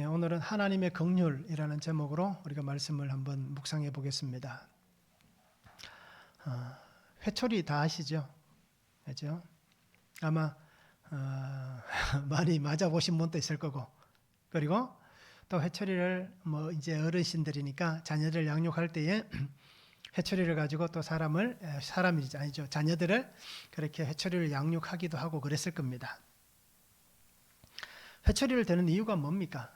오늘은 하나님의 긍휼이라는 제목으로 우리가 말씀을 한번 묵상해 보겠습니다. 회초리 다 아시죠? 그렇죠? 아마 많이 맞아보신 분도 있을 거고, 그리고 또 회초리를 이제 어르신들이니까 자녀들 양육할 때에 회초리를 가지고 또 사람이지 아니죠, 자녀들을 그렇게 회초리를 양육하기도 하고 그랬을 겁니다. 회초리를 드는 이유가 뭡니까?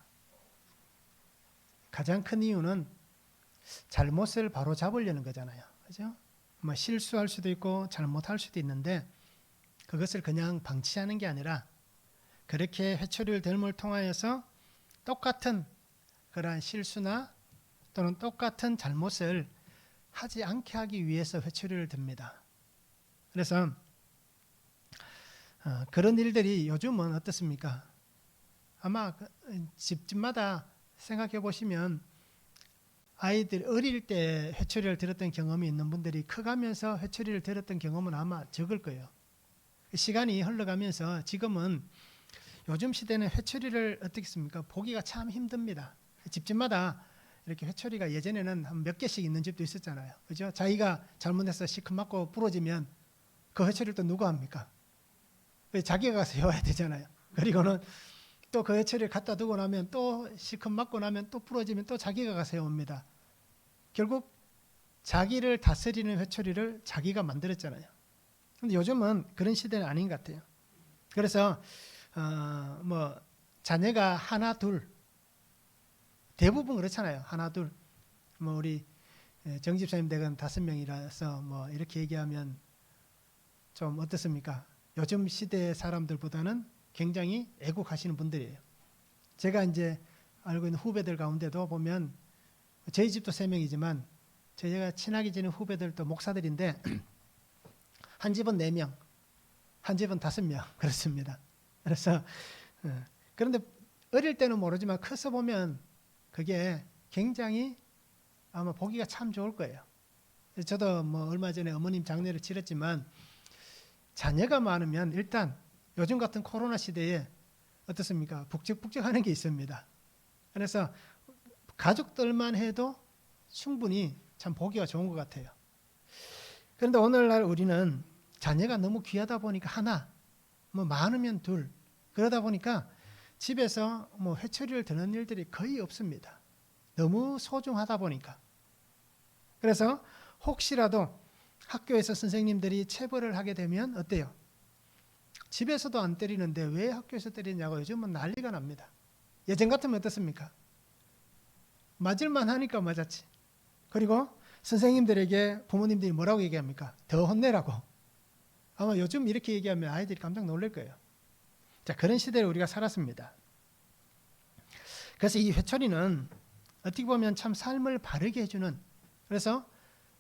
가장 큰 이유는 잘못을 바로 잡으려는 거잖아요. 그죠? 실수할 수도 있고 잘못할 수도 있는데 그것을 그냥 방치하는 게 아니라 그렇게 회초리를 됨을 통하여서 똑같은 그러한 실수나 또는 똑같은 잘못을 하지 않게 하기 위해서 회초리를 듭니다. 그래서 그런 일들이 요즘은 어떻습니까? 아마 집집마다 생각해 보시면 아이들 어릴 때 회초리를 들었던 경험이 있는 분들이 커가면서 회초리를 들었던 경험은 아마 적을 거예요. 시간이 흘러가면서 지금은 요즘 시대는 회초리를 어떻게 씁니까? 보기가 참 힘듭니다. 집집마다 이렇게 회초리가 예전에는 한 몇 개씩 있는 집도 있었잖아요. 그죠? 자기가 잘못해서 시커멓고 부러지면 그 회초리를 또 누가 합니까? 자기가 가서 해와야 되잖아요. 그리고는 또 그 회초리를 갖다 두고 나면 또 시커멓고 나면 또 부러지면 또 자기가 가서 해옵니다. 결국 자기를 다스리는 회초리를 자기가 만들었잖아요. 근데 요즘은 그런 시대는 아닌 것 같아요. 그래서 자녀가 하나 둘, 대부분 그렇잖아요. 하나 둘. 우리 정 집사님 댁은 5명이라서 이렇게 얘기하면 좀 어떻습니까? 요즘 시대 사람들보다는 굉장히 애국하시는 분들이에요. 제가 이제 알고 있는 후배들 가운데도 보면 저희 집도 3명이지만 제가 친하게 지낸 후배들도 목사들인데 한 집은 4명, 한 집은 5명 그렇습니다. 그래서 그런데 어릴 때는 모르지만 커서 보면 그게 굉장히 아마 보기가 참 좋을 거예요. 저도 얼마 전에 어머님 장례를 치렀지만 자녀가 많으면 일단 요즘 같은 코로나 시대에 어떻습니까? 북적북적하는 게 있습니다. 그래서 가족들만 해도 충분히 참 보기가 좋은 것 같아요. 그런데 오늘날 우리는 자녀가 너무 귀하다 보니까 하나, 많으면 둘, 그러다 보니까 집에서 회초리를 드는 일들이 거의 없습니다. 너무 소중하다 보니까. 그래서 혹시라도 학교에서 선생님들이 체벌을 하게 되면 어때요? 집에서도 안 때리는데 왜 학교에서 때리냐고 요즘은 난리가 납니다. 예전 같으면 어떻습니까? 맞을만 하니까 맞았지. 그리고 선생님들에게 부모님들이 뭐라고 얘기합니까? 더 혼내라고. 아마 요즘 이렇게 얘기하면 아이들이 깜짝 놀랄 거예요. 자, 그런 시대를 우리가 살았습니다. 그래서 이 회초리는 어떻게 보면 참 삶을 바르게 해주는, 그래서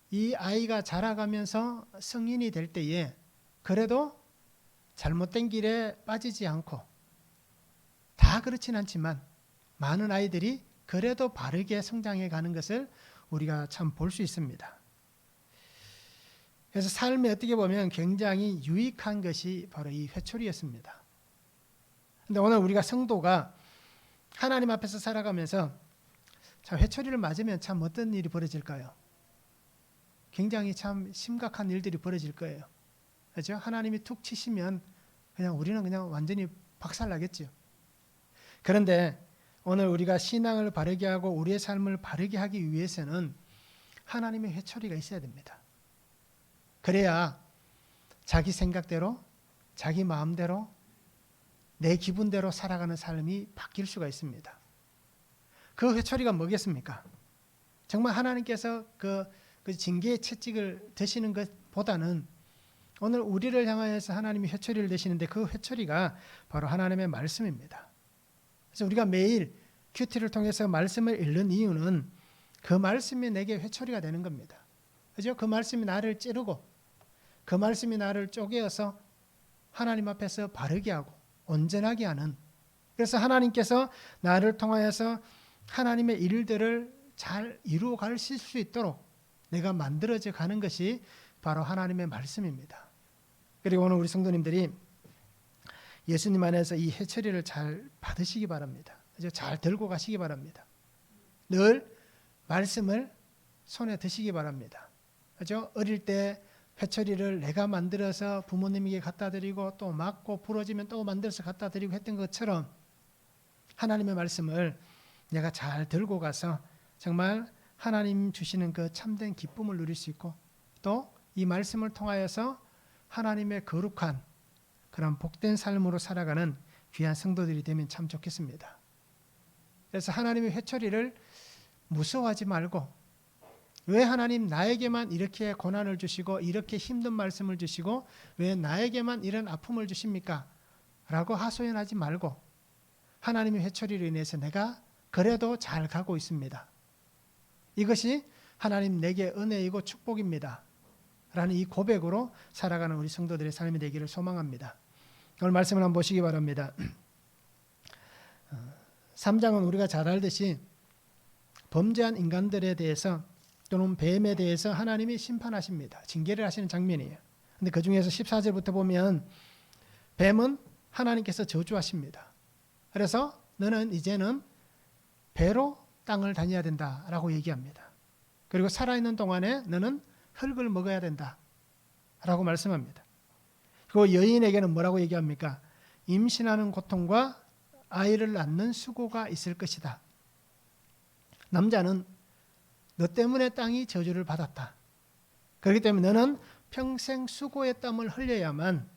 이 아이가 자라가면서 성인이 될 때에 그래도 잘못된 길에 빠지지 않고, 다 그렇진 않지만 많은 아이들이 그래도 바르게 성장해 가는 것을 우리가 참 볼 수 있습니다. 그래서 삶에 어떻게 보면 굉장히 유익한 것이 바로 이 회초리였습니다. 그런데 오늘 우리가 성도가 하나님 앞에서 살아가면서 참 회초리를 맞으면 참 어떤 일이 벌어질까요? 굉장히 참 심각한 일들이 벌어질 거예요. 그렇죠? 하나님이 툭 치시면 우리는 그냥 완전히 박살나겠죠. 그런데 오늘 우리가 신앙을 바르게 하고 우리의 삶을 바르게 하기 위해서는 하나님의 회초리가 있어야 됩니다. 그래야 자기 생각대로, 자기 마음대로, 내 기분대로 살아가는 삶이 바뀔 수가 있습니다. 그 회초리가 뭐겠습니까? 정말 하나님께서 그 징계의 채찍을 드시는 것보다는 오늘 우리를 향하여서 하나님이 회초리를 드시는데 그 회초리가 바로 하나님의 말씀입니다. 그래서 우리가 매일 큐티를 통해서 말씀을 읽는 이유는 그 말씀이 내게 회초리가 되는 겁니다. 그죠? 그 말씀이 나를 찌르고 그 말씀이 나를 쪼개어서 하나님 앞에서 바르게 하고 온전하게 하는, 그래서 하나님께서 나를 통하여서 하나님의 일들을 잘 이루어 가실 수 있도록 내가 만들어져 가는 것이 바로 하나님의 말씀입니다. 그리고 오늘 우리 성도님들이 예수님 안에서 이 회초리를 잘 받으시기 바랍니다. 그죠? 잘 들고 가시기 바랍니다. 늘 말씀을 손에 드시기 바랍니다. 그죠? 어릴 때 회초리를 내가 만들어서 부모님에게 갖다 드리고 또 맞고 부러지면 또 만들어서 갖다 드리고 했던 것처럼 하나님의 말씀을 내가 잘 들고 가서 정말 하나님 주시는 그 참된 기쁨을 누릴 수 있고 또 이 말씀을 통하여서 하나님의 거룩한 그런 복된 삶으로 살아가는 귀한 성도들이 되면 참 좋겠습니다. 그래서 하나님의 회초리를 무서워하지 말고 왜 하나님 나에게만 이렇게 고난을 주시고 이렇게 힘든 말씀을 주시고 왜 나에게만 이런 아픔을 주십니까? 라고 하소연하지 말고 하나님의 회초리로 인해서 내가 그래도 잘 가고 있습니다. 이것이 하나님 내게 은혜이고 축복입니다. 라는 이 고백으로 살아가는 우리 성도들의 삶이 되기를 소망합니다. 오늘 말씀을 한번 보시기 바랍니다. 3장은 우리가 잘 알듯이 범죄한 인간들에 대해서 또는 뱀에 대해서 하나님이 심판하십니다. 징계를 하시는 장면이에요. 근데 그 중에서 14절부터 보면 뱀은 하나님께서 저주하십니다. 그래서 너는 이제는 배로 땅을 다녀야 된다라고 얘기합니다. 그리고 살아있는 동안에 너는 흙을 먹어야 된다라고 말씀합니다. 그리고 여인에게는 뭐라고 얘기합니까? 임신하는 고통과 아이를 낳는 수고가 있을 것이다. 남자는 너 때문에 땅이 저주를 받았다. 그렇기 때문에 너는 평생 수고의 땀을 흘려야만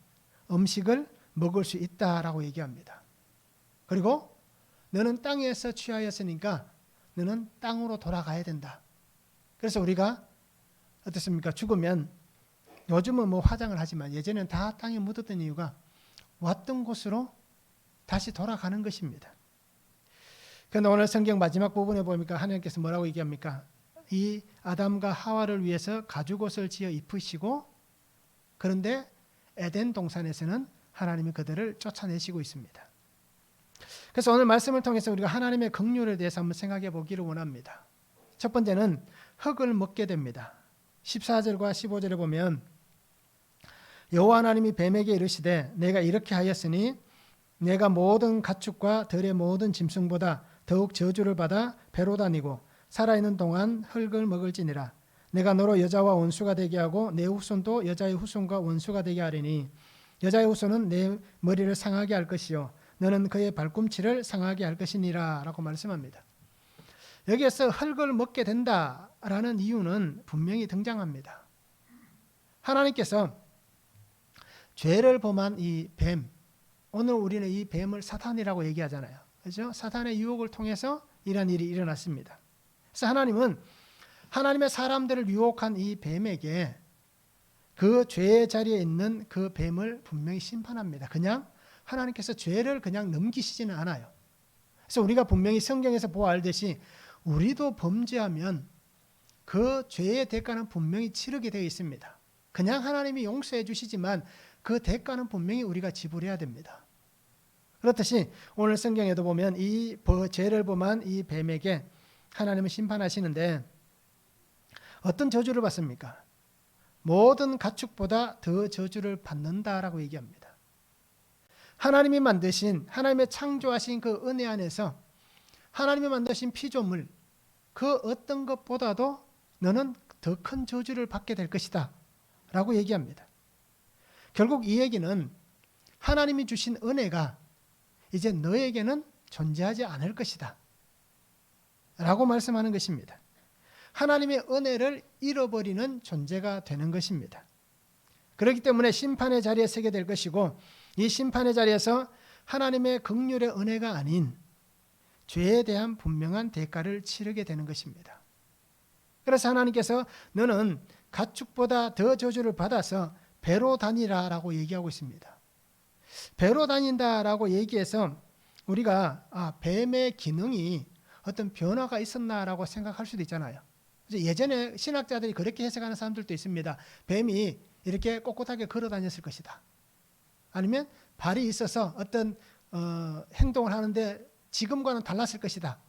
음식을 먹을 수 있다라고 얘기합니다. 그리고 너는 땅에서 취하였으니까 너는 땅으로 돌아가야 된다. 그래서 우리가 어떻습니까? 죽으면 요즘은 뭐 화장을 하지만 예전에는 다 땅에 묻었던 이유가 왔던 곳으로 다시 돌아가는 것입니다. 그런데 오늘 성경 마지막 부분에 보니까 하나님께서 뭐라고 얘기합니까? 이 아담과 하와를 위해서 가죽옷을 지어 입히시고 그런데 에덴 동산에서는 하나님이 그들을 쫓아내시고 있습니다. 그래서 오늘 말씀을 통해서 우리가 하나님의 긍휼에 대해서 한번 생각해 보기를 원합니다. 첫 번째는 흙을 먹게 됩니다. 14절과 15절에 보면 여호와 하나님이 뱀에게 이르시되 내가 이렇게 하였으니 내가 모든 가축과 들의 모든 짐승보다 더욱 저주를 받아 배로 다니고 살아있는 동안 흙을 먹을지니라. 내가 너로 여자와 원수가 되게 하고 내 후손도 여자의 후손과 원수가 되게 하리니 여자의 후손은 내 머리를 상하게 할 것이요 너는 그의 발꿈치를 상하게 할 것이니라 라고 말씀합니다. 여기에서 흙을 먹게 된다라는 이유는 분명히 등장합니다. 하나님께서 죄를 범한 이 뱀, 오늘 우리는 이 뱀을 사탄이라고 얘기하잖아요. 그렇죠? 사탄의 유혹을 통해서 이런 일이 일어났습니다. 그래서 하나님은 하나님의 사람들을 유혹한 이 뱀에게 그 죄의 자리에 있는 그 뱀을 분명히 심판합니다. 그냥 하나님께서 죄를 그냥 넘기시지는 않아요. 그래서 우리가 분명히 성경에서 보아 알듯이 우리도 범죄하면 그 죄의 대가는 분명히 치르게 되어 있습니다. 그냥 하나님이 용서해 주시지만 그 대가는 분명히 우리가 지불해야 됩니다. 그렇듯이 오늘 성경에도 보면 이 죄를 범한 이 뱀에게 하나님은 심판하시는데 어떤 저주를 받습니까? 모든 가축보다 더 저주를 받는다라고 얘기합니다. 하나님이 만드신 하나님의 창조하신 그 은혜 안에서 하나님이 만드신 피조물 그 어떤 것보다도 너는 더 큰 저주를 받게 될 것이다 라고 얘기합니다. 결국 이 얘기는 하나님이 주신 은혜가 이제 너에게는 존재하지 않을 것이다 라고 말씀하는 것입니다. 하나님의 은혜를 잃어버리는 존재가 되는 것입니다. 그렇기 때문에 심판의 자리에 서게 될 것이고 이 심판의 자리에서 하나님의 긍휼의 은혜가 아닌 죄에 대한 분명한 대가를 치르게 되는 것입니다. 그래서 하나님께서 너는 가축보다 더 저주를 받아서 배로 다니라라고 얘기하고 있습니다. 배로 다닌다라고 얘기해서 우리가 뱀의 기능이 어떤 변화가 있었나라고 생각할 수도 있잖아요. 예전에 신학자들이 그렇게 해석하는 사람들도 있습니다. 뱀이 이렇게 꼿꼿하게 걸어 다녔을 것이다. 아니면 발이 있어서 어떤 행동을 하는데 지금과는 달랐을 것이다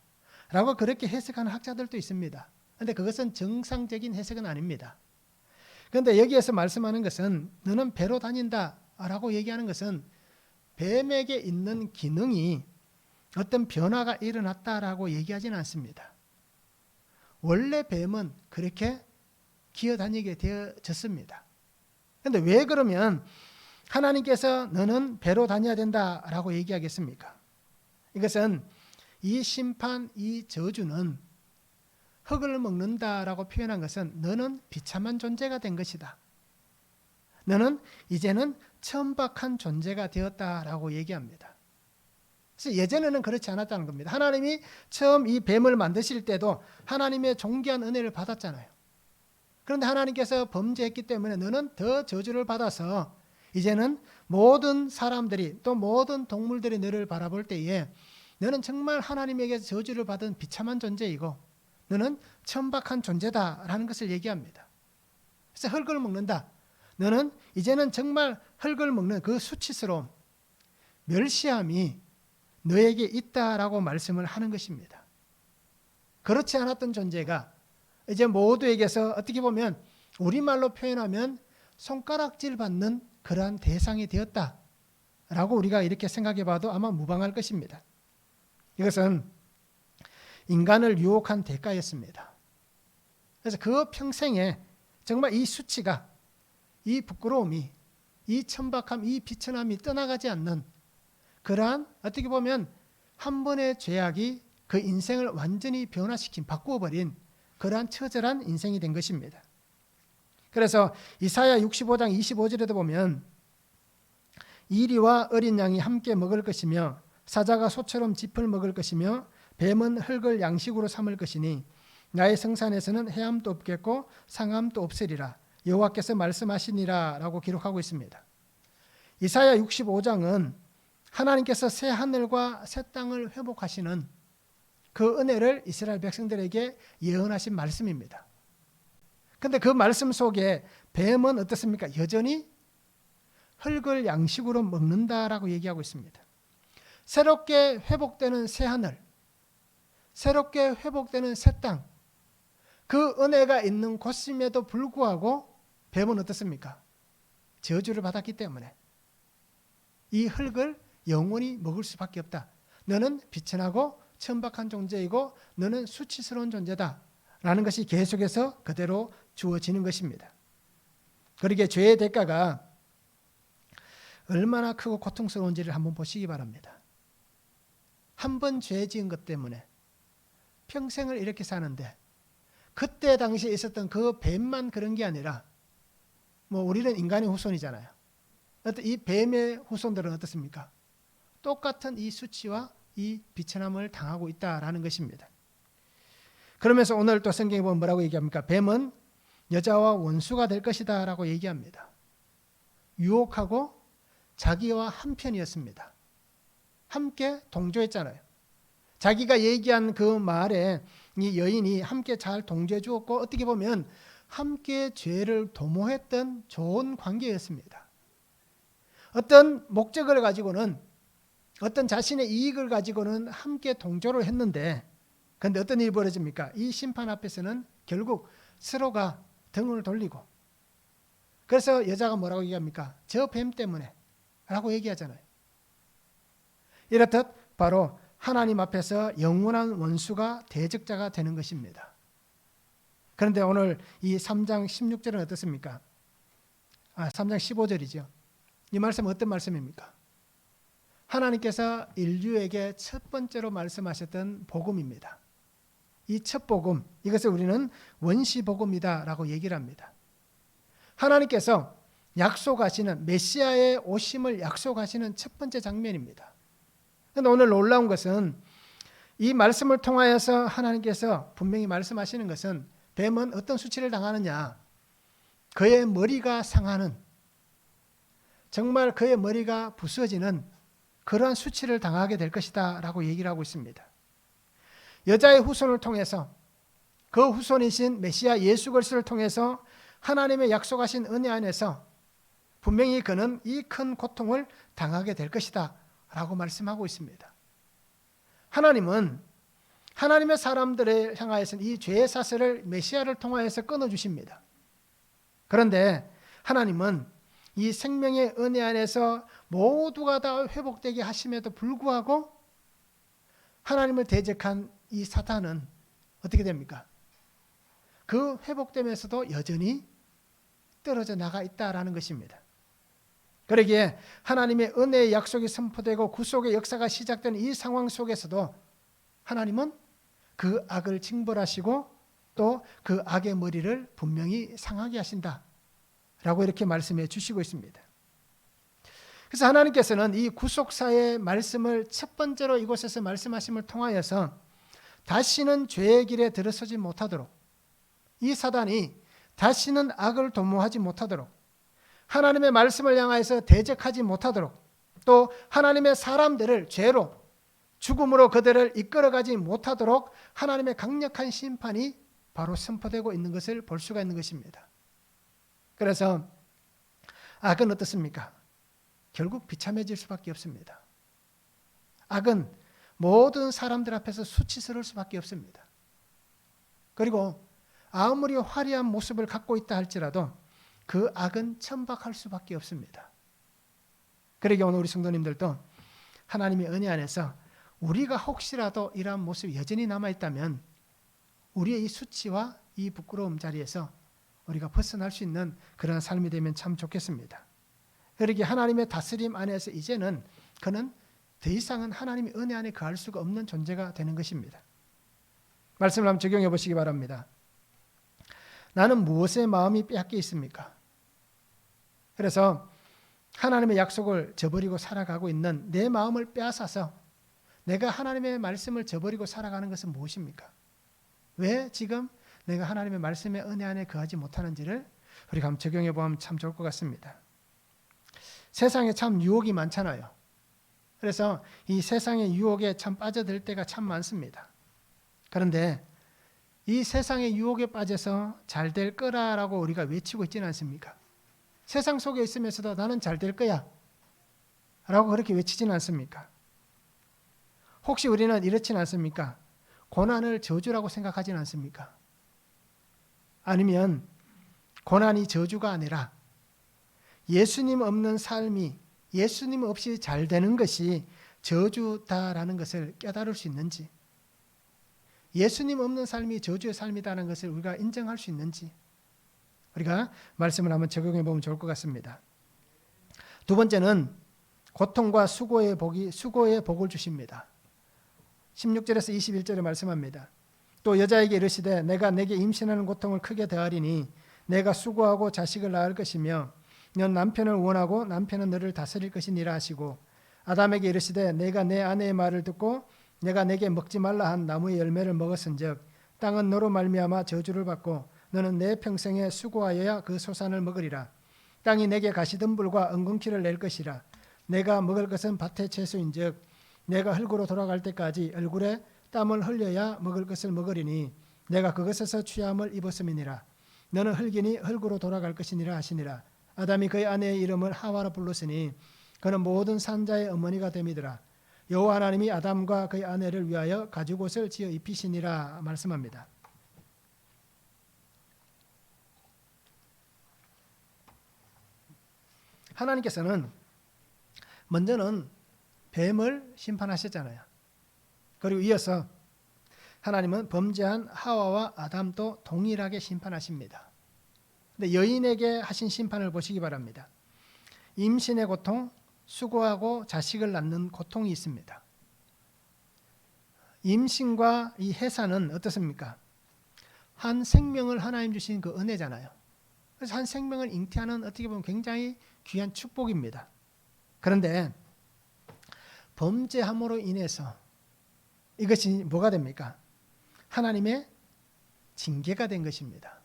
라고 그렇게 해석하는 학자들도 있습니다. 그런데 그것은 정상적인 해석은 아닙니다. 그런데 여기에서 말씀하는 것은 너는 배로 다닌다 라고 얘기하는 것은 뱀에게 있는 기능이 어떤 변화가 일어났다라고 얘기하지는 않습니다. 원래 뱀은 그렇게 기어다니게 되어졌습니다. 그런데 왜 그러면 하나님께서 너는 배로 다녀야 된다라고 얘기하겠습니까? 이것은 이 심판, 이 저주는 흙을 먹는다라고 표현한 것은 너는 비참한 존재가 된 것이다. 너는 이제는 천박한 존재가 되었다라고 얘기합니다. 그래서 예전에는 그렇지 않았다는 겁니다. 하나님이 처음 이 뱀을 만드실 때도 하나님의 존귀한 은혜를 받았잖아요. 그런데 하나님께서 범죄했기 때문에 너는 더 저주를 받아서 이제는 모든 사람들이 또 모든 동물들이 너를 바라볼 때에 너는 정말 하나님에게 저주를 받은 비참한 존재이고 너는 천박한 존재다라는 것을 얘기합니다. 그래서 흙을 먹는다. 너는 이제는 정말 흙을 먹는 그 수치스러움, 멸시함이 너에게 있다라고 말씀을 하는 것입니다. 그렇지 않았던 존재가 이제 모두에게서 어떻게 보면 우리말로 표현하면 손가락질 받는 그러한 대상이 되었다라고 우리가 이렇게 생각해 봐도 아마 무방할 것입니다. 이것은 인간을 유혹한 대가였습니다. 그래서 그 평생에 정말 이 수치가, 이 부끄러움이, 이 천박함, 이 비천함이 떠나가지 않는 그러한 어떻게 보면 한 번의 죄악이 그 인생을 완전히 변화시킨, 바꾸어버린 그러한 처절한 인생이 된 것입니다. 그래서 이사야 65장 25절에도 보면 이리와 어린 양이 함께 먹을 것이며 사자가 소처럼 짚을 먹을 것이며 뱀은 흙을 양식으로 삼을 것이니 나의 성산에서는 해함도 없겠고 상함도 없으리라 여호와께서 말씀하시니라 라고 기록하고 있습니다. 이사야 65장은 하나님께서 새 하늘과 새 땅을 회복하시는 그 은혜를 이스라엘 백성들에게 예언하신 말씀입니다. 그런데 그 말씀 속에 뱀은 어떻습니까? 여전히 흙을 양식으로 먹는다라고 얘기하고 있습니다. 새롭게 회복되는 새 하늘, 새롭게 회복되는 새 땅, 그 은혜가 있는 곳임에도 불구하고 뱀은 어떻습니까? 저주를 받았기 때문에 이 흙을 영원히 먹을 수밖에 없다. 너는 비천하고 천박한 존재이고 너는 수치스러운 존재다 라는 것이 계속해서 그대로 주어지는 것입니다. 그러기에 죄의 대가가 얼마나 크고 고통스러운지를 한번 보시기 바랍니다. 한 번 죄 지은 것 때문에 평생을 이렇게 사는데 그때 당시에 있었던 그 뱀만 그런 게 아니라 우리는 인간의 후손이잖아요. 이 뱀의 후손들은 어떻습니까? 똑같은 이 수치와 이 비천함을 당하고 있다라는 것입니다. 그러면서 오늘 또 성경에 보면 뭐라고 얘기합니까? 뱀은 여자와 원수가 될 것이다 라고 얘기합니다. 유혹하고 자기와 한편이었습니다. 함께 동조했잖아요. 자기가 얘기한 그 말에 이 여인이 함께 잘 동조해 주었고 어떻게 보면 함께 죄를 도모했던 좋은 관계였습니다. 어떤 목적을 가지고는 어떤 자신의 이익을 가지고는 함께 동조를 했는데 그런데 어떤 일이 벌어집니까? 이 심판 앞에서는 결국 서로가 등을 돌리고 그래서 여자가 뭐라고 얘기합니까? 저 뱀 때문에 라고 얘기하잖아요. 이렇듯 바로 하나님 앞에서 영원한 원수가 대적자가 되는 것입니다. 그런데 오늘 이 3장 16절은 어떻습니까? 3장 15절이죠. 이 말씀은 어떤 말씀입니까? 하나님께서 인류에게 첫 번째로 말씀하셨던 복음입니다. 이 첫 복음, 이것을 우리는 원시복음이다 라고 얘기를 합니다. 하나님께서 약속하시는 메시아의 오심을 약속하시는 첫 번째 장면입니다. 그런데 오늘 놀라운 것은 이 말씀을 통하여서 하나님께서 분명히 말씀하시는 것은 뱀은 어떤 수치를 당하느냐, 그의 머리가 상하는, 정말 그의 머리가 부서지는 그러한 수치를 당하게 될 것이다 라고 얘기를 하고 있습니다. 여자의 후손을 통해서 그 후손이신 메시아 예수 그리스도를 통해서 하나님의 약속하신 은혜 안에서 분명히 그는 이 큰 고통을 당하게 될 것이다 라고 말씀하고 있습니다. 하나님은 하나님의 사람들을 향하여서 이 죄의 사슬을 메시아를 통하여서 끊어주십니다. 그런데 하나님은 이 생명의 은혜 안에서 모두가 다 회복되게 하심에도 불구하고 하나님을 대적한 이 사탄은 어떻게 됩니까? 그 회복됨에서도 여전히 떨어져 나가 있다라는 것입니다. 그러기에 하나님의 은혜의 약속이 선포되고 구속의 역사가 시작된 이 상황 속에서도 하나님은 그 악을 징벌하시고 또 그 악의 머리를 분명히 상하게 하신다라고 이렇게 말씀해 주시고 있습니다. 그래서 하나님께서는 이 구속사의 말씀을 첫 번째로 이곳에서 말씀하심을 통하여서 다시는 죄의 길에 들어서지 못하도록, 이 사단이 다시는 악을 도모하지 못하도록, 하나님의 말씀을 향하여서 대적하지 못하도록, 또 하나님의 사람들을 죄로 죽음으로 그들을 이끌어가지 못하도록 하나님의 강력한 심판이 바로 선포되고 있는 것을 볼 수가 있는 것입니다. 그래서 악은 어떻습니까? 결국 비참해질 수밖에 없습니다. 악은 모든 사람들 앞에서 수치스러울 수밖에 없습니다. 그리고 아무리 화려한 모습을 갖고 있다 할지라도 그 악은 천박할 수밖에 없습니다. 그러기에 오늘 우리 성도님들도 하나님의 은혜 안에서 우리가 혹시라도 이러한 모습이 여전히 남아있다면 우리의 이 수치와 이 부끄러움 자리에서 우리가 벗어날 수 있는 그런 삶이 되면 참 좋겠습니다. 그러기에 하나님의 다스림 안에서 이제는 그는 더 이상은 하나님의 은혜 안에 거할 수가 없는 존재가 되는 것입니다. 말씀을 한번 적용해 보시기 바랍니다. 나는 무엇에 마음이 빼앗겨 있습니까? 그래서 하나님의 약속을 저버리고 살아가고 있는 내 마음을 빼앗아서 내가 하나님의 말씀을 저버리고 살아가는 것은 무엇입니까? 왜 지금 내가 하나님의 말씀의 은혜 안에 거하지 못하는지를 우리가 한번 적용해 보면 참 좋을 것 같습니다. 세상에 참 유혹이 많잖아요. 그래서 이 세상의 유혹에 참 빠져들 때가 참 많습니다. 그런데 이 세상의 유혹에 빠져서 잘 될 거라라고 우리가 외치고 있지는 않습니까? 세상 속에 있으면서도 나는 잘 될 거야 라고 그렇게 외치지는 않습니까? 혹시 우리는 이렇지는 않습니까? 고난을 저주라고 생각하지는 않습니까? 아니면 고난이 저주가 아니라 예수님 없는 삶이, 예수님 없이 잘 되는 것이 저주다라는 것을 깨달을 수 있는지, 예수님 없는 삶이 저주의 삶이라는 것을 우리가 인정할 수 있는지 우리가 말씀을 한번 적용해 보면 좋을 것 같습니다. 두 번째는 고통과 수고의 복을 주십니다. 16절에서 21절에 말씀합니다. 또 여자에게 이르시되 내가 내게 임신하는 고통을 크게 더하리니 내가 수고하고 자식을 낳을 것이며 넌 남편을 원하고 남편은 너를 다스릴 것이니라 하시고 아담에게 이르시되 내가 내 아내의 말을 듣고 내가 내게 먹지 말라 한 나무의 열매를 먹었은즉 땅은 너로 말미암아 저주를 받고 너는 내 평생에 수고하여야 그 소산을 먹으리라. 땅이 내게 가시덤불과 엉겅퀴를 낼 것이라. 내가 먹을 것은 밭의 채소인즉 내가 흙으로 돌아갈 때까지 얼굴에 땀을 흘려야 먹을 것을 먹으리니 내가 그것에서 취함을 입었음이니라. 너는 흙이니 흙으로 돌아갈 것이니라 하시니라. 아담이 그의 아내의 이름을 하와라 불렀으니 그는 모든 산자의 어머니가 됨이더라. 여호와 하나님이 아담과 그의 아내를 위하여 가죽옷을 지어 입히시니라 말씀합니다. 하나님께서는 먼저는 뱀을 심판하셨잖아요. 그리고 이어서 하나님은 범죄한 하와와 아담도 동일하게 심판하십니다. 근데 여인에게 하신 심판을 보시기 바랍니다. 임신의 고통, 수고하고 자식을 낳는 고통이 있습니다. 임신과 이 해산은 어떻습니까? 한 생명을 하나님 주신 그 은혜잖아요. 그래서 한 생명을 잉태하는 어떻게 보면 굉장히 귀한 축복입니다. 그런데 범죄함으로 인해서 이것이 뭐가 됩니까? 하나님의 징계가 된 것입니다.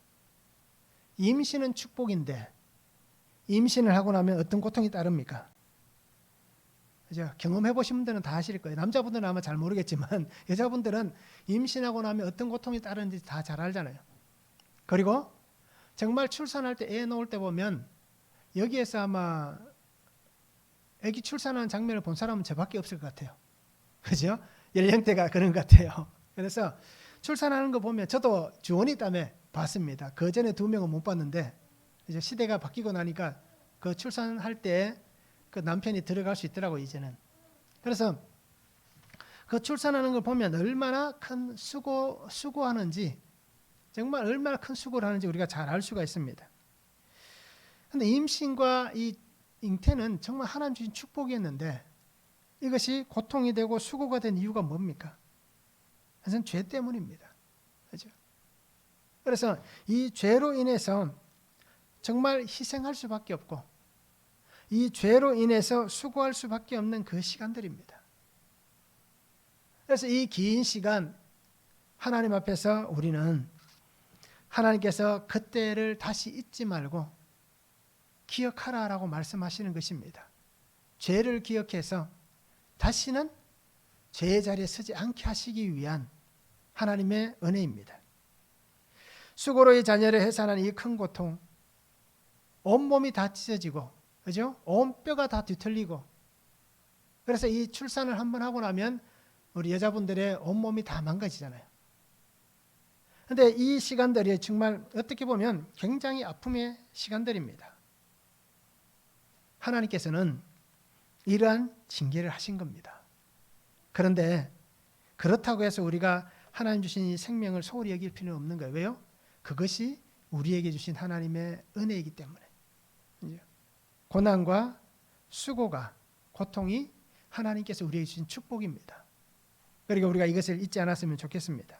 임신은 축복인데 임신을 하고 나면 어떤 고통이 따릅니까? 그죠? 경험해 보신 분들은 다 아실 거예요. 남자분들은 아마 잘 모르겠지만 여자분들은 임신하고 나면 어떤 고통이 따르는지 다 잘 알잖아요. 그리고 정말 출산할 때 애 놓을 때 보면 여기에서 아마 아기 출산하는 장면을 본 사람은 저밖에 없을 것 같아요. 그죠? 연령대가 그런 것 같아요. 그래서 출산하는 거 보면 저도 주원이 때문에 봤습니다. 그 전에 2명은 못 봤는데 이제 시대가 바뀌고 나니까 그 출산할 때 그 남편이 들어갈 수 있더라고요, 이제는. 그래서 그 출산하는 걸 보면 얼마나 큰 수고하는지, 정말 얼마나 큰 수고를 하는지 우리가 잘 알 수가 있습니다. 그런데 임신과 이 잉태는 정말 하나님 주신 축복이었는데 이것이 고통이 되고 수고가 된 이유가 뭡니까? 그것은 죄 때문입니다. 그렇죠? 그래서 이 죄로 인해서 정말 희생할 수밖에 없고 이 죄로 인해서 수고할 수밖에 없는 그 시간들입니다. 그래서 이 긴 시간 하나님 앞에서 우리는 하나님께서 그때를 다시 잊지 말고 기억하라라고 말씀하시는 것입니다. 죄를 기억해서 다시는 죄의 자리에 서지 않게 하시기 위한 하나님의 은혜입니다. 수고로 이 자녀를 해산한 이 큰 고통, 온몸이 다 찢어지고, 그죠? 온 뼈가 다 뒤틀리고, 그래서 이 출산을 한번 하고 나면 우리 여자분들의 온몸이 다 망가지잖아요. 그런데 이 시간들이 정말 어떻게 보면 굉장히 아픔의 시간들입니다. 하나님께서는 이러한 징계를 하신 겁니다. 그런데 그렇다고 해서 우리가 하나님 주신 이 생명을 소홀히 여길 필요는 없는 거예요. 왜요? 그것이 우리에게 주신 하나님의 은혜이기 때문에. 고난과 수고가, 고통이 하나님께서 우리에게 주신 축복입니다. 그러니까 우리가 이것을 잊지 않았으면 좋겠습니다.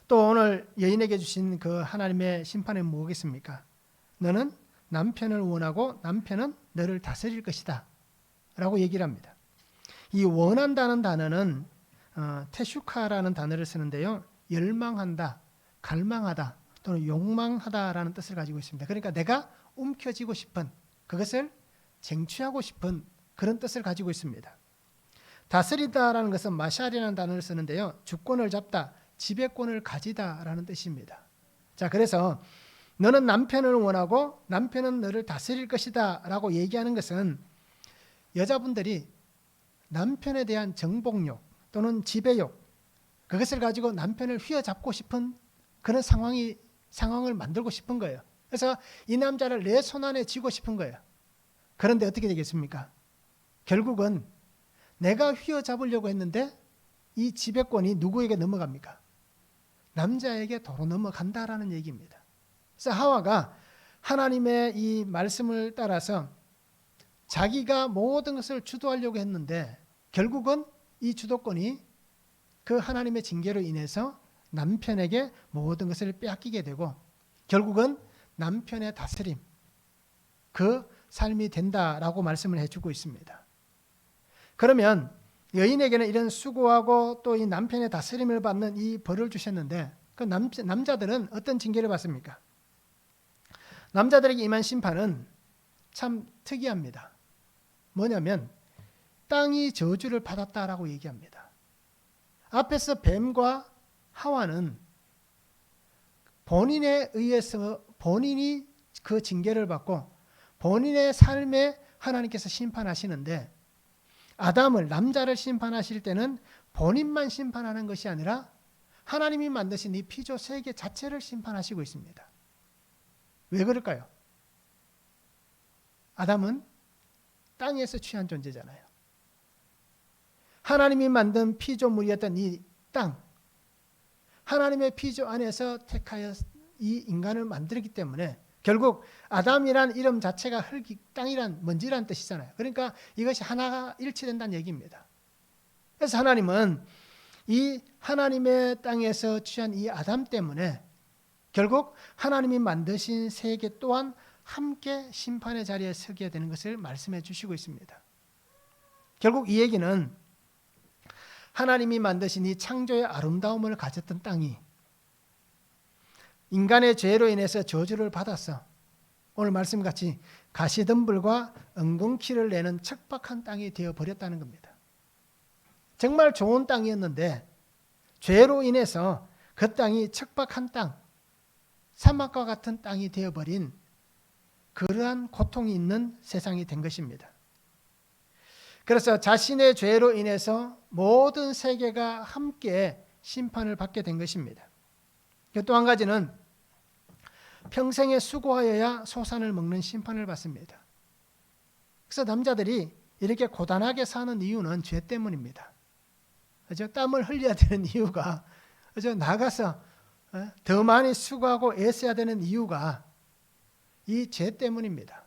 또 오늘 여인에게 주신 그 하나님의 심판은 뭐겠습니까? 너는 남편을 원하고 남편은 너를 다스릴 것이다 라고 얘기를 합니다. 이 원한다는 단어는 테슈카라는 단어를 쓰는데요, 열망한다, 갈망하다 또는 욕망하다라는 뜻을 가지고 있습니다. 그러니까 내가 움켜쥐고 싶은, 그것을 쟁취하고 싶은 그런 뜻을 가지고 있습니다. 다스리다라는 것은 마샬이라는 단어를 쓰는데요, 주권을 잡다, 지배권을 가지다라는 뜻입니다. 자, 그래서 너는 남편을 원하고 남편은 너를 다스릴 것이다 라고 얘기하는 것은 여자분들이 남편에 대한 정복욕 또는 지배욕, 그것을 가지고 남편을 휘어잡고 싶은 그런 상황을 만들고 싶은 거예요. 그래서 이 남자를 내 손 안에 쥐고 싶은 거예요. 그런데 어떻게 되겠습니까? 결국은 내가 휘어잡으려고 했는데 이 지배권이 누구에게 넘어갑니까? 남자에게 도로 넘어간다라는 얘기입니다. 그래서 하와가 하나님의 이 말씀을 따라서 자기가 모든 것을 주도하려고 했는데 결국은 이 주도권이 그 하나님의 징계로 인해서 남편에게 모든 것을 빼앗기게 되고 결국은 남편의 다스림, 그 삶이 된다라고 말씀을 해주고 있습니다. 그러면 여인에게는 이런 수고하고 또 이 남편의 다스림을 받는 이 벌을 주셨는데 그 남자들은 어떤 징계를 받습니까? 남자들에게 임한 심판은 참 특이합니다. 뭐냐면 땅이 저주를 받았다라고 얘기합니다. 앞에서 뱀과 하와는 본인에 의해서 본인이 그 징계를 받고 본인의 삶에 하나님께서 심판하시는데 아담을, 남자를 심판하실 때는 본인만 심판하는 것이 아니라 하나님이 만드신 이 피조 세계 자체를 심판하시고 있습니다. 왜 그럴까요? 아담은 땅에서 취한 존재잖아요. 하나님이 만든 피조물이었던 이 땅, 하나님의 피조 안에서 택하여 이 인간을 만들었기 때문에 결국 아담이란 이름 자체가 흙이, 땅이란 먼지란 뜻이잖아요. 그러니까 이것이 하나가 일치된다는 얘기입니다. 그래서 하나님은 이 하나님의 땅에서 취한 이 아담 때문에 결국 하나님이 만드신 세계 또한 함께 심판의 자리에 서게 되는 것을 말씀해 주시고 있습니다. 결국 이 얘기는 하나님이 만드신 이 창조의 아름다움을 가졌던 땅이 인간의 죄로 인해서 저주를 받아서 오늘 말씀같이 가시덤불과 엉겅퀴를 내는 척박한 땅이 되어버렸다는 겁니다. 정말 좋은 땅이었는데 죄로 인해서 그 땅이 척박한 땅, 사막과 같은 땅이 되어버린 그러한 고통이 있는 세상이 된 것입니다. 그래서 자신의 죄로 인해서 모든 세계가 함께 심판을 받게 된 것입니다. 또 한 가지는 평생에 수고하여야 소산을 먹는 심판을 받습니다. 그래서 남자들이 이렇게 고단하게 사는 이유는 죄 때문입니다. 그죠? 땀을 흘려야 되는 이유가, 그죠? 나가서 더 많이 수고하고 애써야 되는 이유가 이 죄 때문입니다.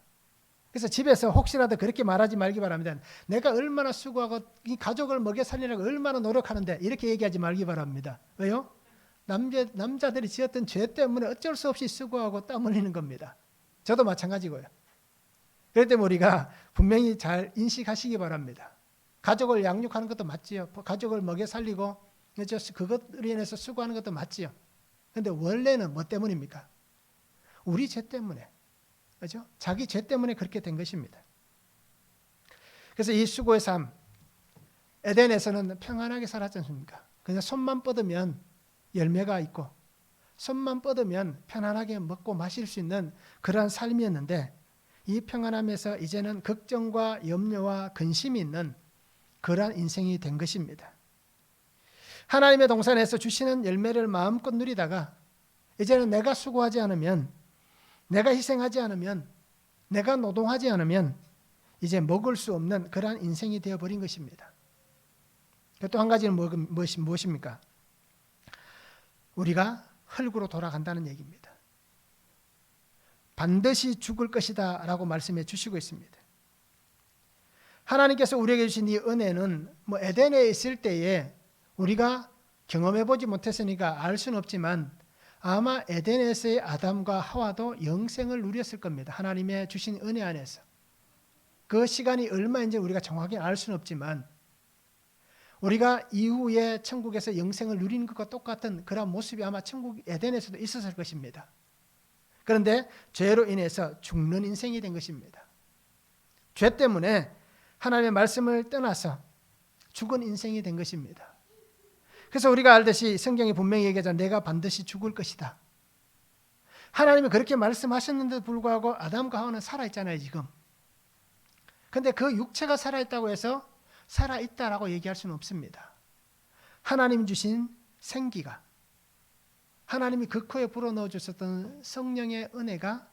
그래서 집에서 혹시라도 그렇게 말하지 말기 바랍니다. 내가 얼마나 수고하고 이 가족을 먹여 살리려고 얼마나 노력하는데, 이렇게 얘기하지 말기 바랍니다. 왜요? 남자들이 지었던 죄 때문에 어쩔 수 없이 수고하고 땀 흘리는 겁니다. 저도 마찬가지고요. 그럴 때 우리가 분명히 잘 인식하시기 바랍니다. 가족을 양육하는 것도 맞지요. 가족을 먹여 살리고 그것으로 인해서 수고하는 것도 맞지요. 그런데 원래는 뭐 때문입니까? 우리 죄 때문에, 그렇죠? 자기 죄 때문에 그렇게 된 것입니다. 그래서 이 수고의 삶, 에덴에서는 평안하게 살았지 않습니까? 그냥 손만 뻗으면 열매가 있고, 손만 뻗으면 편안하게 먹고 마실 수 있는 그러한 삶이었는데, 이 평안함에서 이제는 걱정과 염려와 근심이 있는 그러한 인생이 된 것입니다. 하나님의 동산에서 주시는 열매를 마음껏 누리다가 이제는 내가 수고하지 않으면, 내가 희생하지 않으면, 내가 노동하지 않으면 이제 먹을 수 없는 그러한 인생이 되어버린 것입니다. 또 한 가지는 무엇입니까? 우리가 흙으로 돌아간다는 얘기입니다. 반드시 죽을 것이다 라고 말씀해 주시고 있습니다. 하나님께서 우리에게 주신 이 은혜는 에덴에 있을 때에 우리가 경험해 보지 못했으니까 알 수는 없지만, 아마 에덴에서의 아담과 하와도 영생을 누렸을 겁니다. 하나님의 주신 은혜 안에서. 그 시간이 얼마인지 우리가 정확히 알 수는 없지만, 우리가 이후에 천국에서 영생을 누리는 것과 똑같은 그런 모습이 아마 천국 에덴에서도 있었을 것입니다. 그런데 죄로 인해서 죽는 인생이 된 것입니다. 죄 때문에 하나님의 말씀을 떠나서 죽은 인생이 된 것입니다. 그래서 우리가 알듯이 성경이 분명히 얘기하잖아요. 내가 반드시 죽을 것이다. 하나님이 그렇게 말씀하셨는데도 불구하고 아담과 하와는 살아있잖아요, 지금. 그런데 그 육체가 살아있다고 해서 살아있다라고 얘기할 수는 없습니다. 하나님 주신 생기가, 하나님이 그 코에 불어넣어 주셨던 성령의 은혜가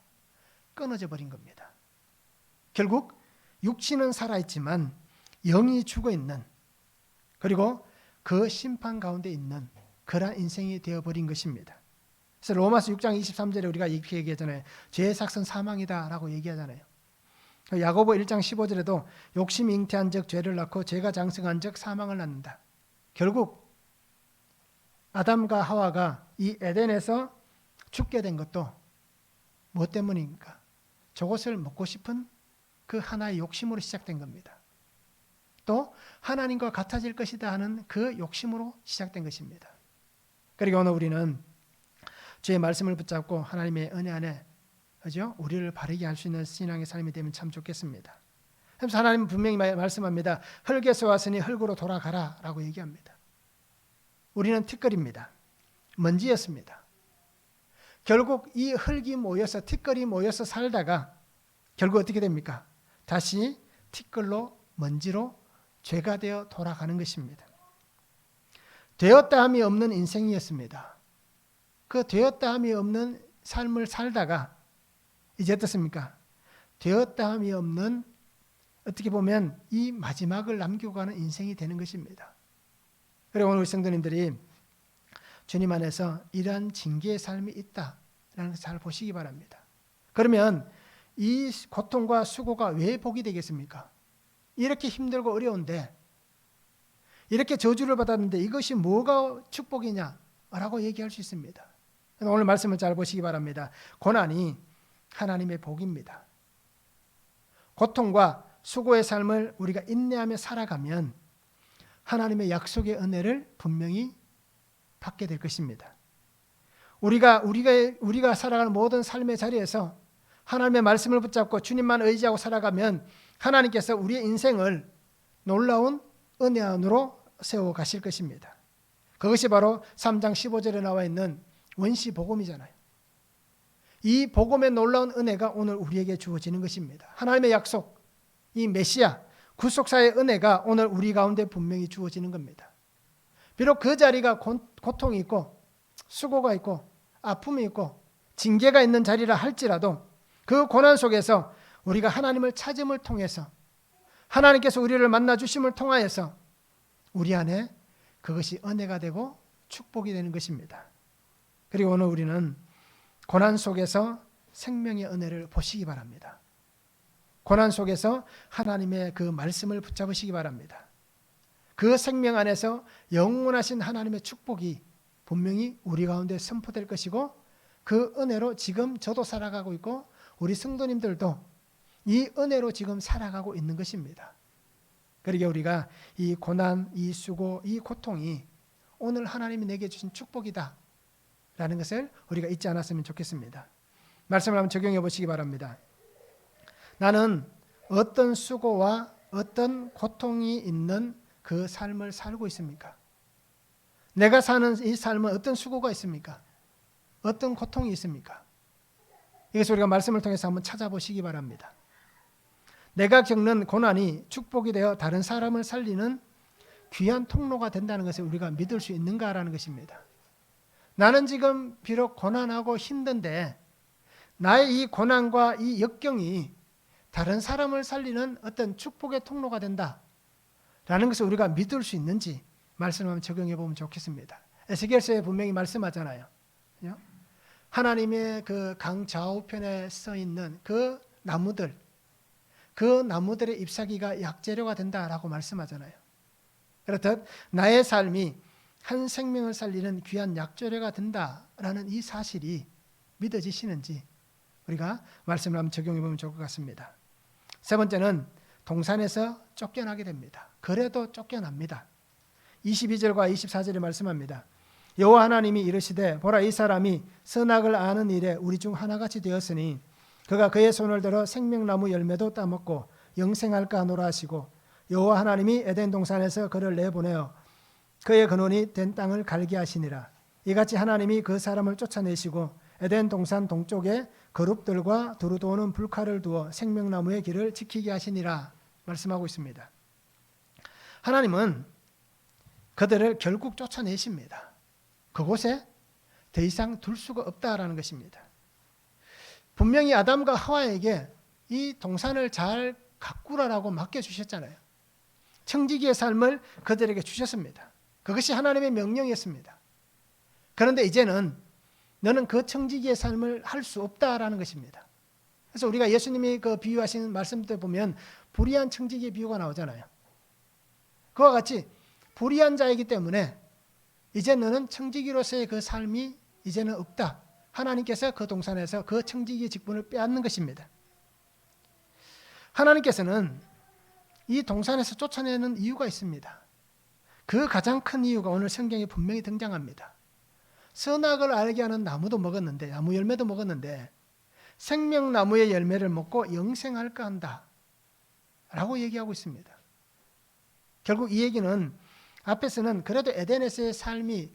끊어져 버린 겁니다. 결국 육신은 살아있지만 영이 죽어있는, 그리고 그 심판 가운데 있는 그러한 인생이 되어버린 것입니다. 그래서 로마서 6장 23절에 우리가 이렇게 얘기하잖아요. 죄의 삭은 사망이다 라고 얘기하잖아요. 야고보 1장 15절에도 욕심이 잉태한 즉 죄를 낳고 죄가 장성한 즉 사망을 낳는다. 결국 아담과 하와가 이 에덴에서 죽게 된 것도 무엇 때문입니까? 저것을 먹고 싶은 그 하나의 욕심으로 시작된 겁니다. 또 하나님과 같아질 것이다 하는 그 욕심으로 시작된 것입니다. 그리고 오늘 우리는 주의 말씀을 붙잡고 하나님의 은혜 안에, 그죠? 우리를 바르게 할 수 있는 신앙의 삶이 되면 참 좋겠습니다. 그래서 하나님은 분명히 말씀합니다. 흙에서 왔으니 흙으로 돌아가라 라고 얘기합니다. 우리는 티끌입니다. 먼지였습니다. 결국 이 흙이 모여서, 티끌이 모여서 살다가 결국 어떻게 됩니까? 다시 티끌로, 먼지로 죄가 되어 돌아가는 것입니다. 되었다함이 없는 인생이었습니다. 그 되었다함이 없는 삶을 살다가 이제 어떻습니까? 되었다함이 없는, 어떻게 보면 이 마지막을 남기고 가는 인생이 되는 것입니다. 그리고 오늘 우리 성도님들이 주님 안에서 이러한 징계의 삶이 있다라는 것을 잘 보시기 바랍니다. 그러면 이 고통과 수고가 왜 복이 되겠습니까? 이렇게 힘들고 어려운데, 이렇게 저주를 받았는데 이것이 뭐가 축복이냐라고 얘기할 수 있습니다. 오늘 말씀을 잘 보시기 바랍니다. 고난이 하나님의 복입니다. 고통과 수고의 삶을 우리가 인내하며 살아가면 하나님의 약속의 은혜를 분명히 받게 될 것입니다. 우리가 살아가는 모든 삶의 자리에서 하나님의 말씀을 붙잡고 주님만 의지하고 살아가면 하나님께서 우리의 인생을 놀라운 은혜 안으로 세워 가실 것입니다. 그것이 바로 3장 15절에 나와 있는 원시 복음이잖아요. 이 복음의 놀라운 은혜가 오늘 우리에게 주어지는 것입니다. 하나님의 약속, 이 메시아, 구속사의 은혜가 오늘 우리 가운데 분명히 주어지는 겁니다. 비록 그 자리가 고통이 있고 수고가 있고 아픔이 있고 징계가 있는 자리라 할지라도 그 고난 속에서 우리가 하나님을 찾음을 통해서, 하나님께서 우리를 만나 주심을 통하여서 우리 안에 그것이 은혜가 되고 축복이 되는 것입니다. 그리고 오늘 우리는 고난 속에서 생명의 은혜를 보시기 바랍니다. 고난 속에서 하나님의 그 말씀을 붙잡으시기 바랍니다. 그 생명 안에서 영원하신 하나님의 축복이 분명히 우리 가운데 선포될 것이고 그 은혜로 지금 저도 살아가고 있고 우리 성도님들도 이 은혜로 지금 살아가고 있는 것입니다. 그러게 우리가 이 고난, 이 수고, 이 고통이 오늘 하나님이 내게 주신 축복이다 라는 것을 우리가 잊지 않았으면 좋겠습니다. 말씀을 한번 적용해 보시기 바랍니다. 나는 어떤 수고와 어떤 고통이 있는 그 삶을 살고 있습니까? 내가 사는 이 삶은 어떤 수고가 있습니까? 어떤 고통이 있습니까? 이것을 우리가 말씀을 통해서 한번 찾아보시기 바랍니다. 내가 겪는 고난이 축복이 되어 다른 사람을 살리는 귀한 통로가 된다는 것을 우리가 믿을 수 있는가라는 것입니다. 나는 지금 비록 고난하고 힘든데 나의 이 고난과 이 역경이 다른 사람을 살리는 어떤 축복의 통로가 된다라는 것을 우리가 믿을 수 있는지 말씀을 한번 적용해 보면 좋겠습니다. 에스겔서에 분명히 말씀하잖아요. 하나님의 그 강 좌우편에 서 있는 그 나무들, 그 나무들의 잎사귀가 약재료가 된다라고 말씀하잖아요. 그렇듯 나의 삶이 한 생명을 살리는 귀한 약재료가 된다라는 이 사실이 믿어지시는지 우리가 말씀을 한번 적용해 보면 좋을 것 같습니다. 세 번째는 동산에서 쫓겨나게 됩니다. 그래도 쫓겨납니다. 22절과 24절에 말씀합니다. 여호와 하나님이 이르시되 보라 이 사람이 선악을 아는 일에 우리 중 하나같이 되었으니 그가 그의 손을 들어 생명나무 열매도 따먹고 영생할까 하노라 하시고 여호와 하나님이 에덴 동산에서 그를 내보내어 그의 근원이 된 땅을 갈게 하시니라. 이같이 하나님이 그 사람을 쫓아내시고 에덴 동산 동쪽에 거룹들과 두루 도는 불칼을 두어 생명나무의 길을 지키게 하시니라 말씀하고 있습니다. 하나님은 그들을 결국 쫓아내십니다. 그곳에 더 이상 둘 수가 없다라는 것입니다. 분명히 아담과 하와에게 이 동산을 잘 가꾸라라고 맡겨주셨잖아요. 청지기의 삶을 그들에게 주셨습니다. 그것이 하나님의 명령이었습니다. 그런데 이제는 너는 그 청지기의 삶을 할 수 없다라는 것입니다. 그래서 우리가 예수님이 그 비유하신 말씀들 보면 불의한 청지기의 비유가 나오잖아요. 그와 같이 불의한 자이기 때문에 이제 너는 청지기로서의 그 삶이 이제는 없다. 하나님께서 그 동산에서 그 청지기의 직분을 빼앗는 것입니다. 하나님께서는 이 동산에서 쫓아내는 이유가 있습니다. 그 가장 큰 이유가 오늘 성경에 분명히 등장합니다. 선악을 알게 하는 나무도 먹었는데, 나무 열매도 먹었는데 생명나무의 열매를 먹고 영생할까 한다 라고 얘기하고 있습니다. 결국 이 얘기는 앞에서는 그래도 에덴에서의 삶이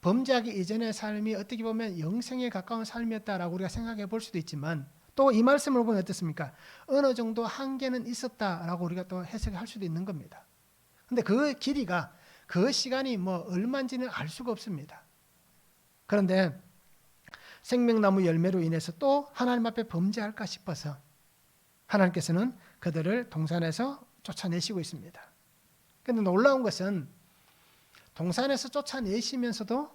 범죄하기 이전의 삶이 어떻게 보면 영생에 가까운 삶이었다라고 우리가 생각해 볼 수도 있지만 또 이 말씀을 보면 어떻습니까? 어느 정도 한계는 있었다라고 우리가 또 해석할 수도 있는 겁니다. 그런데 그 길이가 그 시간이 뭐 얼마인지는 알 수가 없습니다. 그런데 생명나무 열매로 인해서 또 하나님 앞에 범죄할까 싶어서 하나님께서는 그들을 동산에서 쫓아내시고 있습니다. 그런데 놀라운 것은 동산에서 쫓아내시면서도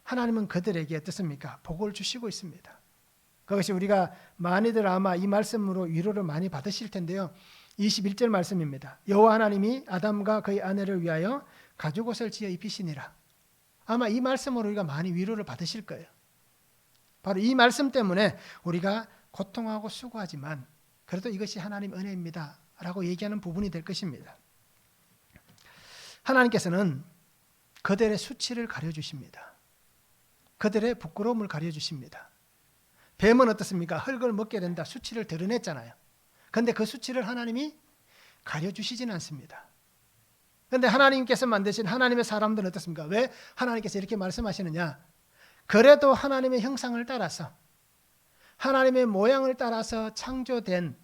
하나님은 그들에게 어떻습니까? 복을 주시고 있습니다. 그것이 우리가 많이들 아마 이 말씀으로 위로를 많이 받으실 텐데요. 21절 말씀입니다. 여호와 하나님이 아담과 그의 아내를 위하여 가죽옷을 지어 입히시니라. 아마 이 말씀으로 우리가 많이 위로를 받으실 거예요. 바로 이 말씀 때문에 우리가 고통하고 수고하지만 그래도 이것이 하나님 은혜입니다 라고 얘기하는 부분이 될 것입니다. 하나님께서는 그들의 수치를 가려주십니다. 그들의 부끄러움을 가려주십니다. 뱀은 어떻습니까? 흙을 먹게 된다. 수치를 드러냈잖아요. 그런데 그 수치를 하나님이 가려주시지는 않습니다. 그런데 하나님께서 만드신 하나님의 사람들은 어떻습니까? 왜 하나님께서 이렇게 말씀하시느냐? 그래도 하나님의 형상을 따라서 하나님의 모양을 따라서 창조된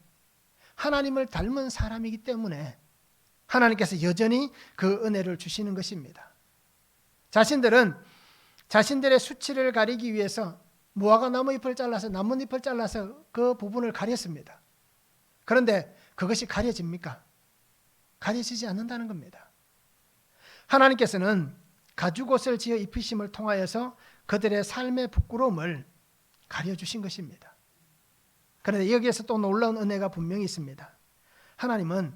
하나님을 닮은 사람이기 때문에 하나님께서 여전히 그 은혜를 주시는 것입니다. 자신들은 자신들의 수치를 가리기 위해서 무화과 나뭇잎을 잘라서 나뭇잎을 잘라서 그 부분을 가렸습니다. 그런데 그것이 가려집니까? 가려지지 않는다는 겁니다. 하나님께서는 가죽옷을 지어 입히심을 통하여서 그들의 삶의 부끄러움을 가려주신 것입니다. 그런데 여기에서 또 놀라운 은혜가 분명히 있습니다. 하나님은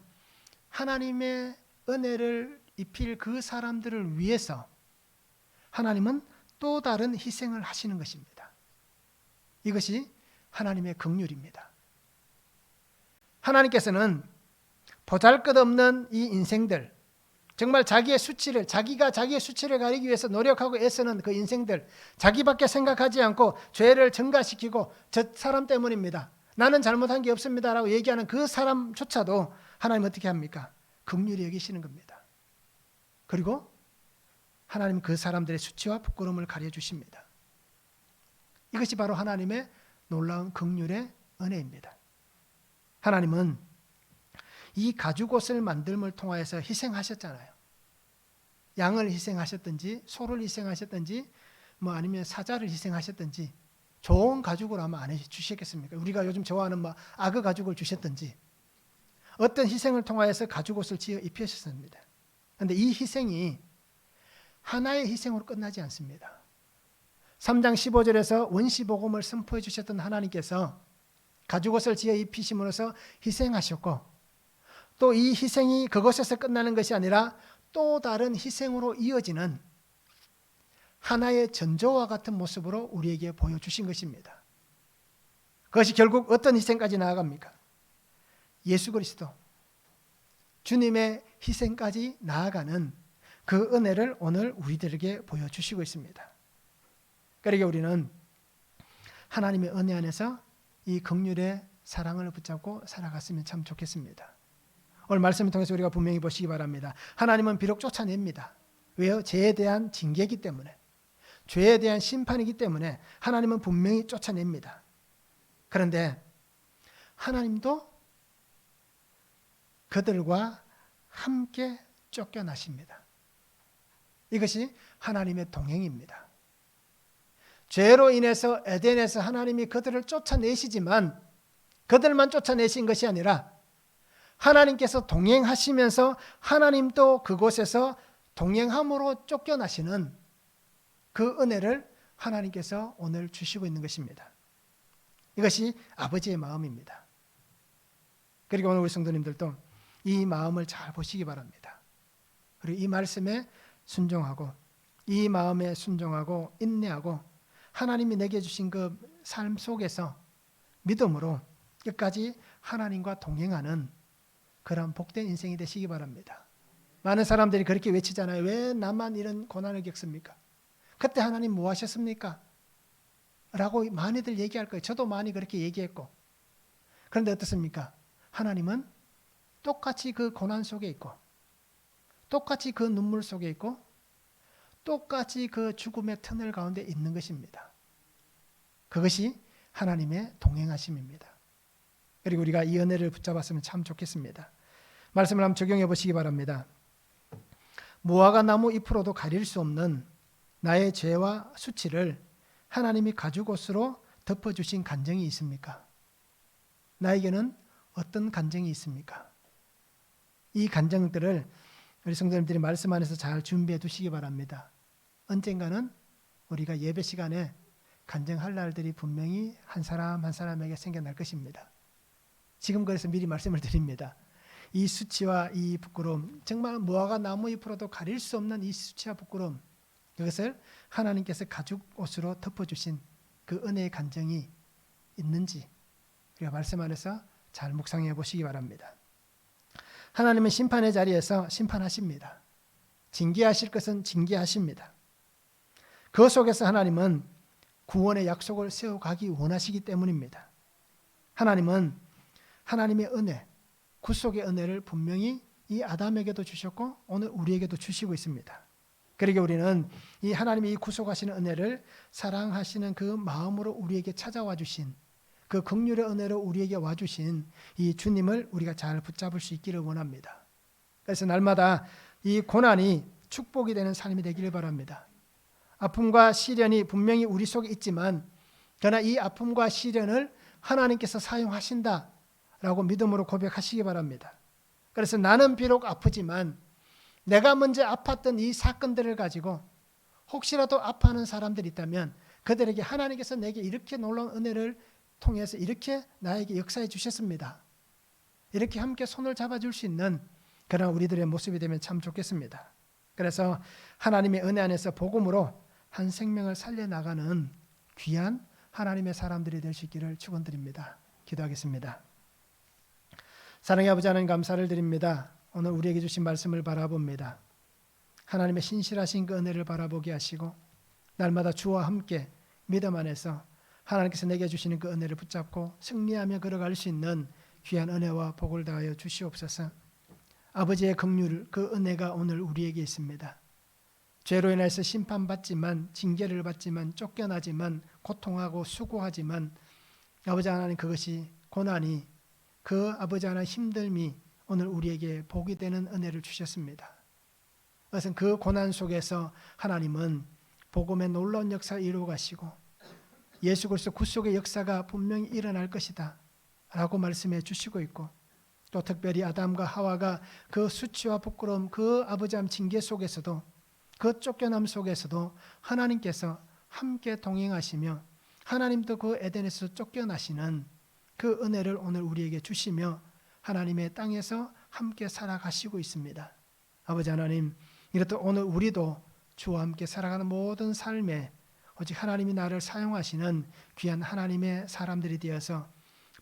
하나님의 은혜를 입힐 그 사람들을 위해서 하나님은 또 다른 희생을 하시는 것입니다. 이것이 하나님의 긍휼입니다. 하나님께서는 보잘것없는 이 인생들, 정말 자기가 자기의 수치를 가리기 위해서 노력하고 애쓰는 그 인생들, 자기밖에 생각하지 않고 죄를 증가시키고 저 사람 때문입니다, 나는 잘못한 게 없습니다 라고 얘기하는 그 사람조차도 하나님 어떻게 합니까? 긍휼히 여기시는 겁니다. 그리고 하나님 그 사람들의 수치와 부끄러움을 가려주십니다. 이것이 바로 하나님의 놀라운 긍휼의 은혜입니다. 하나님은 이 가죽옷을 만듦을 통하여서 희생하셨잖아요. 양을 희생하셨든지 소를 희생하셨든지 뭐 아니면 사자를 희생하셨든지 좋은 가죽을 아마 안 해주시겠습니까? 우리가 요즘 좋아하는 뭐 악어 가죽을 주셨든지 어떤 희생을 통하여서 가죽옷을 지어 입히셨습니다. 그런데 이 희생이 하나의 희생으로 끝나지 않습니다. 3장 15절에서 원시복음을 선포해 주셨던 하나님께서 가죽옷을 지어 입히심으로써 희생하셨고, 또 이 희생이 그것에서 끝나는 것이 아니라 또 다른 희생으로 이어지는 하나의 전조와 같은 모습으로 우리에게 보여주신 것입니다. 그것이 결국 어떤 희생까지 나아갑니까? 예수 그리스도 주님의 희생까지 나아가는 그 은혜를 오늘 우리들에게 보여주시고 있습니다. 그러니까 우리는 하나님의 은혜 안에서 이 긍휼의 사랑을 붙잡고 살아갔으면 참 좋겠습니다. 오늘 말씀을 통해서 우리가 분명히 보시기 바랍니다. 하나님은 비록 쫓아냅니다. 왜요? 죄에 대한 징계이기 때문에, 죄에 대한 심판이기 때문에 하나님은 분명히 쫓아냅니다. 그런데 하나님도 그들과 함께 쫓겨나십니다. 이것이 하나님의 동행입니다. 죄로 인해서 에덴에서 하나님이 그들을 쫓아내시지만 그들만 쫓아내신 것이 아니라 하나님께서 동행하시면서 하나님도 그곳에서 동행함으로 쫓겨나시는 그 은혜를 하나님께서 오늘 주시고 있는 것입니다. 이것이 아버지의 마음입니다. 그리고 오늘 우리 성도님들도 이 마음을 잘 보시기 바랍니다. 그리고 이 말씀에 순종하고 이 마음에 순종하고 인내하고 하나님이 내게 주신 그 삶 속에서 믿음으로 끝까지 하나님과 동행하는 그런 복된 인생이 되시기 바랍니다. 많은 사람들이 그렇게 외치잖아요. 왜 나만 이런 고난을 겪습니까? 그때 하나님 뭐 하셨습니까? 라고 많이들 얘기할 거예요. 저도 많이 그렇게 얘기했고. 그런데 어떻습니까? 하나님은 똑같이 그 고난 속에 있고, 똑같이 그 눈물 속에 있고, 똑같이 그 죽음의 터널 가운데 있는 것입니다. 그것이 하나님의 동행하심입니다. 그리고 우리가 이 은혜를 붙잡았으면 참 좋겠습니다. 말씀을 한번 적용해 보시기 바랍니다. 무화과 나무 잎으로도 가릴 수 없는 나의 죄와 수치를 하나님이 가죽옷으로 덮어주신 간증이 있습니까? 나에게는 어떤 간증이 있습니까? 이 간증들을 우리 성도님들이 말씀 안에서 잘 준비해 두시기 바랍니다. 언젠가는 우리가 예배 시간에 간증할 날들이 분명히 한 사람 한 사람에게 생겨날 것입니다. 지금 그래서 미리 말씀을 드립니다. 이 수치와 이 부끄러움, 정말 무화과 나무 잎으로도 가릴 수 없는 이 수치와 부끄러움, 그것을 하나님께서 가죽옷으로 덮어주신 그 은혜의 간증이 있는지 우리가 말씀 안에서 잘 묵상해 보시기 바랍니다. 하나님은 심판의 자리에서 심판하십니다. 징계하실 것은 징계하십니다. 그 속에서 하나님은 구원의 약속을 세워가기 원하시기 때문입니다. 하나님은 하나님의 은혜, 구속의 은혜를 분명히 이 아담에게도 주셨고 오늘 우리에게도 주시고 있습니다. 그러기에 우리는 이 하나님이 이 구속하시는 은혜를 사랑하시는 그 마음으로 우리에게 찾아와 주신 그 긍휼의 은혜로 우리에게 와주신 이 주님을 우리가 잘 붙잡을 수 있기를 원합니다. 그래서 날마다 이 고난이 축복이 되는 삶이 되기를 바랍니다. 아픔과 시련이 분명히 우리 속에 있지만 그러나 이 아픔과 시련을 하나님께서 사용하신다라고 믿음으로 고백하시기 바랍니다. 그래서 나는 비록 아프지만 내가 먼저 아팠던 이 사건들을 가지고 혹시라도 아파하는 사람들이 있다면 그들에게 하나님께서 내게 이렇게 놀라운 은혜를 통해서 이렇게 나에게 역사해 주셨습니다. 이렇게 함께 손을 잡아줄 수 있는 그런 우리들의 모습이 되면 참 좋겠습니다. 그래서 하나님의 은혜 안에서 복음으로 한 생명을 살려나가는 귀한 하나님의 사람들이 될 수 있기를 축원드립니다. 기도하겠습니다. 사랑의 아버지 하나님 감사를 드립니다. 오늘 우리에게 주신 말씀을 바라봅니다. 하나님의 신실하신 그 은혜를 바라보게 하시고 날마다 주와 함께 믿음 안에서 하나님께서 내게 주시는 그 은혜를 붙잡고 승리하며 걸어갈 수 있는 귀한 은혜와 복을 다하여 주시옵소서. 아버지의 긍휼 그 은혜가 오늘 우리에게 있습니다. 죄로 인해서 심판받지만 징계를 받지만 쫓겨나지만 고통하고 수고하지만 아버지 하나님 그것이 고난이 그 아버지 하나님 힘듦이 오늘 우리에게 복이 되는 은혜를 주셨습니다. 그것은 그 고난 속에서 하나님은 복음의 놀라운 역사를 이루어 가시고 예수 그리스도 구속의 역사가 분명히 일어날 것이다 라고 말씀해 주시고 있고 또 특별히 아담과 하와가 그 수치와 부끄러움 그 아버지 하나님 징계 속에서도 그 쫓겨남 속에서도 하나님께서 함께 동행하시며 하나님도 그 에덴에서 쫓겨나시는 그 은혜를 오늘 우리에게 주시며 하나님의 땅에서 함께 살아가시고 있습니다. 아버지 하나님 이렇듯 오늘 우리도 주와 함께 살아가는 모든 삶에 오직 하나님이 나를 사용하시는 귀한 하나님의 사람들이 되어서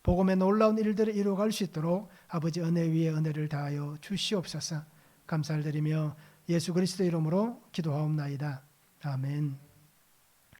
복음의 놀라운 일들을 이루어갈 수 있도록 아버지 은혜 위에 은혜를 다하여 주시옵소서. 감사를 드리며 예수 그리스도 이름으로 기도하옵나이다. 아멘.